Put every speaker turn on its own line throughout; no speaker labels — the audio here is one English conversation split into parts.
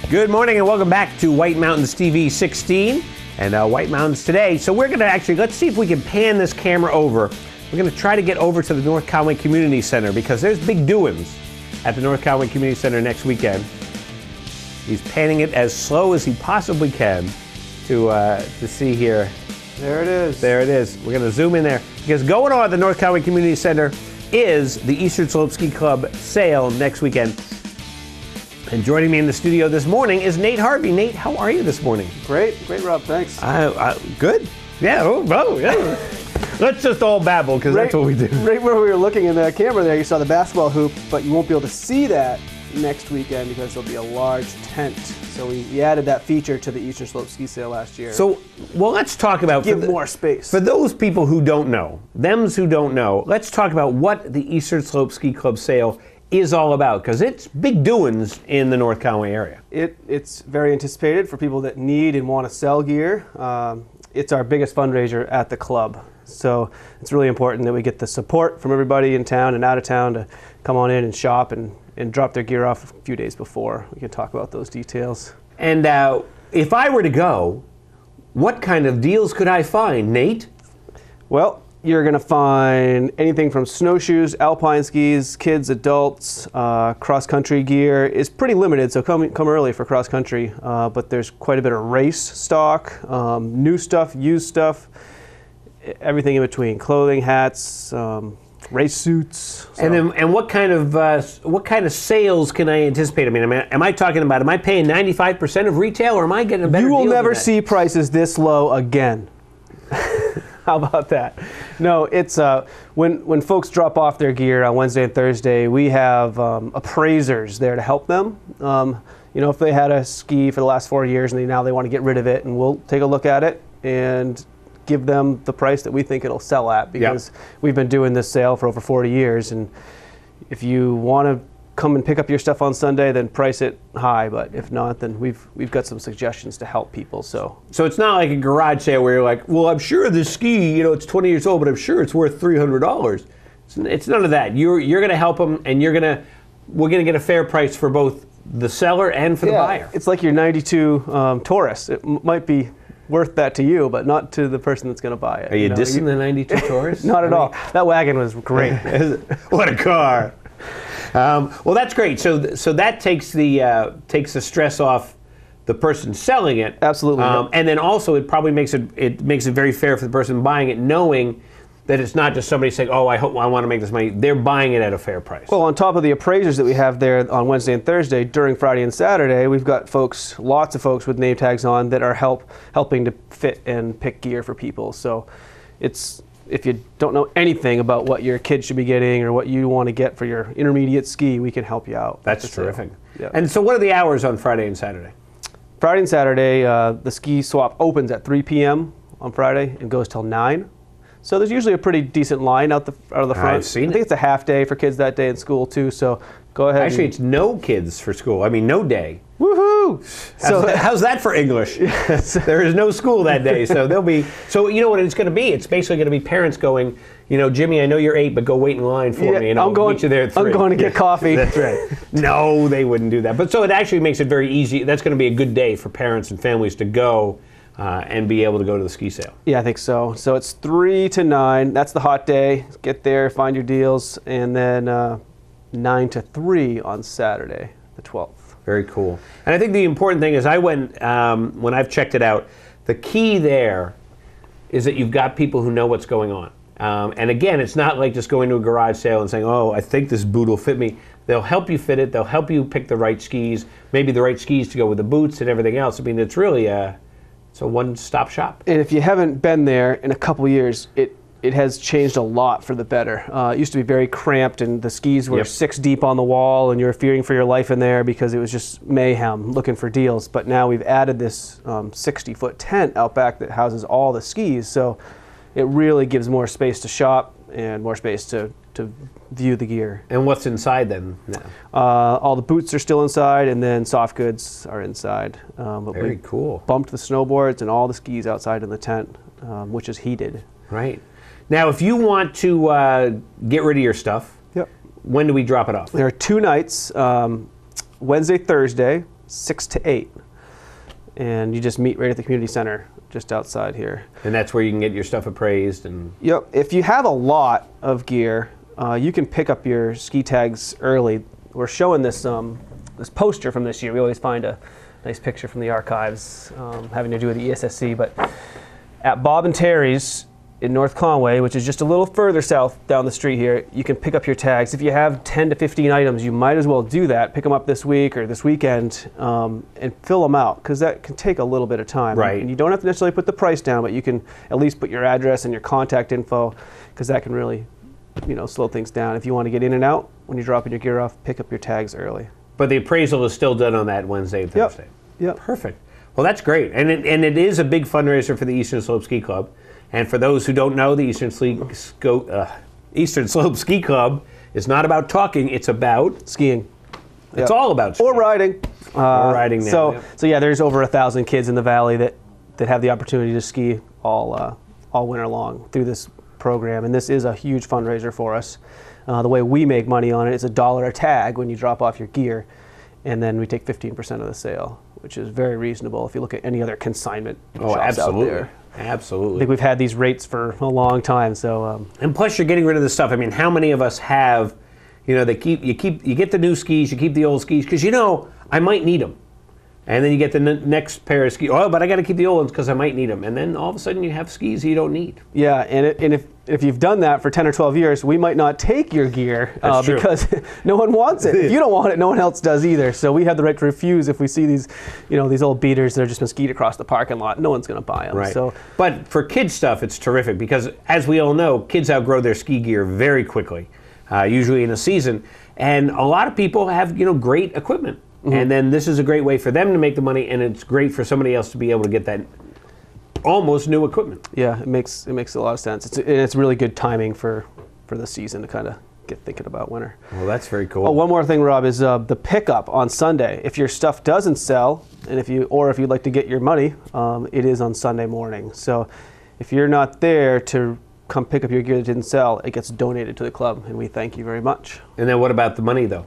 Good morning and welcome back to White Mountains TV 16 and White Mountains Today. So we're going to let's see if we can pan this camera over. We're going to try to get over to the North Conway Community Center because there's big doings at the North Conway Community Center next weekend. He's panning it as slow as he possibly can to see here.
There it is.
There it is. We're going to zoom in there because going on at the North Conway Community Center is the Eastern Slope Ski Club sale next weekend. And joining me in the studio this morning is Nate Harvey. Nate, how are you this morning?
Great, Rob. Thanks.
Good. Yeah. Yeah. Let's just all babble because that's what we do.
Right where we were looking in the camera there, you saw the basketball hoop, but you won't be able to see that next weekend because there'll be a large tent. So we added that feature to the Eastern Slope Ski Sale last year.
So, let's talk about
more space.
For those people who don't know, let's talk about what the Eastern Slope Ski Club sale is all about, because it's big doings in the North Conway area.
It's very anticipated for people that need and want to sell gear. It's our biggest fundraiser at the club. So it's really important that we get the support from everybody in town and out of town to come on in and shop and drop their gear off a few days before. We can talk about those details.
And if I were to go, what kind of deals could I find, Nate?
Well, you're going to find anything from snowshoes, alpine skis, kids, adults, cross-country gear is pretty limited, so come early for cross-country. But there's quite a bit of race stock, new stuff, used stuff, everything in between, clothing, hats, race suits. So.
And what kind of sales can I anticipate? I mean, am I paying 95% of retail, or am I getting a better deal?
You will never see prices this low again. How about that? No, it's when folks drop off their gear on Wednesday and Thursday, we have appraisers there to help them. If they had a ski for the last 4 years and now they want to get rid of it, and we'll take a look at it and give them the price that we think it'll sell at, because we've been doing this sale for over 40 years. And if you want to come and pick up your stuff on Sunday, then price it high. But if not, then we've got some suggestions to help people. So
it's not like a garage sale where you're like, well, I'm sure this ski, it's 20 years old, but I'm sure it's worth $300. It's none of that. You're going to help them, and we're going to get a fair price for both the seller and for the buyer.
It's like your 92 Taurus. It might be worth that to you, but not to the person that's going to buy it.
Are you dissing the 92 Taurus?
Not at all. That wagon was great.
What a car. Well, that's great. So that takes the stress off the person selling it.
Absolutely.
And then also it probably makes it very fair for the person buying it, knowing that it's not just somebody saying, "Oh, I want to make this money." They're buying it at a fair price.
Well, on top of the appraisers that we have there on Wednesday and Thursday, during Friday and Saturday, we've got lots of folks with name tags on that are helping to fit and pick gear for people. So if you don't know anything about what your kid should be getting or what you want to get for your intermediate ski, we can help you out.
That's terrific.
Yeah.
And so what are the hours on Friday and Saturday?
Friday and Saturday, the ski swap opens at 3 p.m. on Friday and goes till 9. So there's usually a pretty decent line out of the front.
I've seen it.
I think it's a half day for kids that day in school too, so go ahead.
Actually, it's no kids for school. I mean, no day.
Woohoo!
How's that for English? There is no school that day, so there'll be. So you know what it's going to be? It's basically going to be parents going, Jimmy, I know you're 8, but go wait in line for me, and I'll meet you there at 3.
I'm going to get coffee.
That's right. No, they wouldn't do that. But so it actually makes it very easy. That's going to be a good day for parents and families to go and be able to go to the ski sale.
Yeah, I think so. So it's 3 to 9. That's the hot day. Get there, find your deals, and then 9 to 3 on Saturday, the 12th.
Very cool. And I think the important thing is when I've checked it out, the key there is that you've got people who know what's going on. And again, it's not like just going to a garage sale and saying, oh, I think this boot will fit me. They'll help you fit it. They'll help you pick the right skis, maybe the right skis to go with the boots and everything else. I mean, it's really it's a one-stop shop.
And if you haven't been there in a couple years, it has changed a lot for the better. It used to be very cramped, and the skis were 6 deep on the wall, and you were fearing for your life in there because it was just mayhem looking for deals. But now we've added this 60-foot tent out back that houses all the skis, so it really gives more space to shop and more space to view the gear.
And what's inside then?
All the boots are still inside, and then soft goods are inside. But
Very cool.
Bumped the snowboards and all the skis outside in the tent, which is heated.
Right. Now, if you want to get rid of your stuff, when do we drop it off?
There are 2 nights, Wednesday, Thursday, 6 to 8. And you just meet right at the community center just outside here.
And that's where you can get your stuff appraised. And
Yep. If you have a lot of gear, you can pick up your ski tags early. We're showing this this poster from this year. We always find a nice picture from the archives having to do with the ESSC. But at Bob and Terry's in North Conway, which is just a little further south down the street here, you can pick up your tags. If you have 10 to 15 items, you might as well do that. Pick them up this week or this weekend and fill them out, because that can take a little bit of time.
Right.
And you don't have to necessarily put the price down, but you can at least put your address and your contact info, because that can really, slow things down. If you want to get in and out when you're dropping your gear off, pick up your tags early.
But the appraisal is still done on that Wednesday and Thursday.
Yep.
Perfect. Well, that's great. And it is a big fundraiser for the Eastern Slope Ski Club. And for those who don't know, the Eastern Slope Ski Club is not about talking, it's about
Skiing.
It's all about skiing.
Or riding.
Or riding now.
So there's over 1,000 kids in the valley that have the opportunity to ski all winter long through this program. And this is a huge fundraiser for us. The way we make money on it is $1 a tag when you drop off your gear. And then we take 15% of the sale, which is very reasonable if you look at any other consignment shops out there.
Absolutely.
I think we've had these rates for a long time. So
and plus, you're getting rid of the stuff. I mean, how many of us have, you get the new skis, you keep the old skis because I might need them, and then you get the next pair of skis. Oh, but I got to keep the old ones because I might need them, and then all of a sudden you have skis you don't need.
Yeah, and if you've done that for 10 or 12 years, we might not take your gear because no one wants it. If you don't want it, no one else does either. So we have the right to refuse if we see these, these old beaters that have just been skied across the parking lot. No one's going to buy them.
Right.
So,
but for kids stuff, it's terrific because, as we all know, kids outgrow their ski gear very quickly, usually in a season. And a lot of people have, great equipment. Mm-hmm. And then this is a great way for them to make the money, and it's great for somebody else to be able to get that almost new equipment.
Yeah, it makes a lot of sense. It's really good timing for the season to kind of get thinking about winter.
Well, that's very cool.
Oh, one more thing, Rob, is the pickup on Sunday. If your stuff doesn't sell, and if you'd like to get your money, it is on Sunday morning. So if you're not there to come pick up your gear that didn't sell, it gets donated to the club, and we thank you very much.
And then what about the money, though?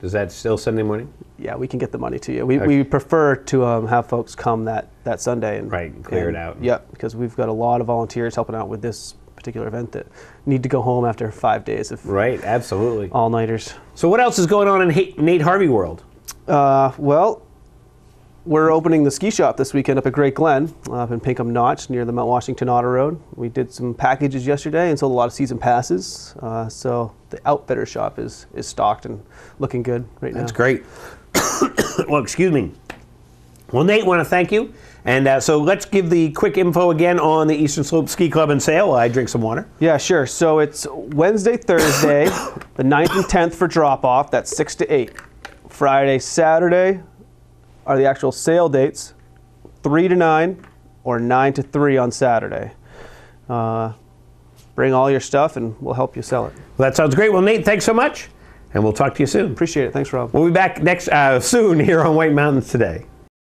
Is that still Sunday morning?
Yeah, we can get the money to you. We prefer to have folks come that Sunday and
clear it out.
Yeah, because we've got a lot of volunteers helping out with this particular event that need to go home after 5 days of
absolutely
all-nighters.
So what else is going on in Nate Harvey world?
Well, we're opening the ski shop this weekend up at Great Glen, up in Pinkham Notch near the Mount Washington Auto Road. We did some packages yesterday and sold a lot of season passes. So the Outfitter shop is stocked and looking good right now.
That's great. Well, excuse me. Well, Nate, want to thank you. And so let's give the quick info again on the Eastern Slope Ski Club and sale while I drink some water.
Yeah, sure. So it's Wednesday, Thursday, the 9th and 10th for drop-off. That's 6 to 8. Friday, Saturday are the actual sale dates, 3 to 9 or 9 to 3 on Saturday. Bring all your stuff and we'll help you sell it.
Well, that sounds great. Well, Nate, thanks so much, and we'll talk to you soon.
Appreciate it. Thanks, Rob.
We'll be back soon here on White Mountains Today.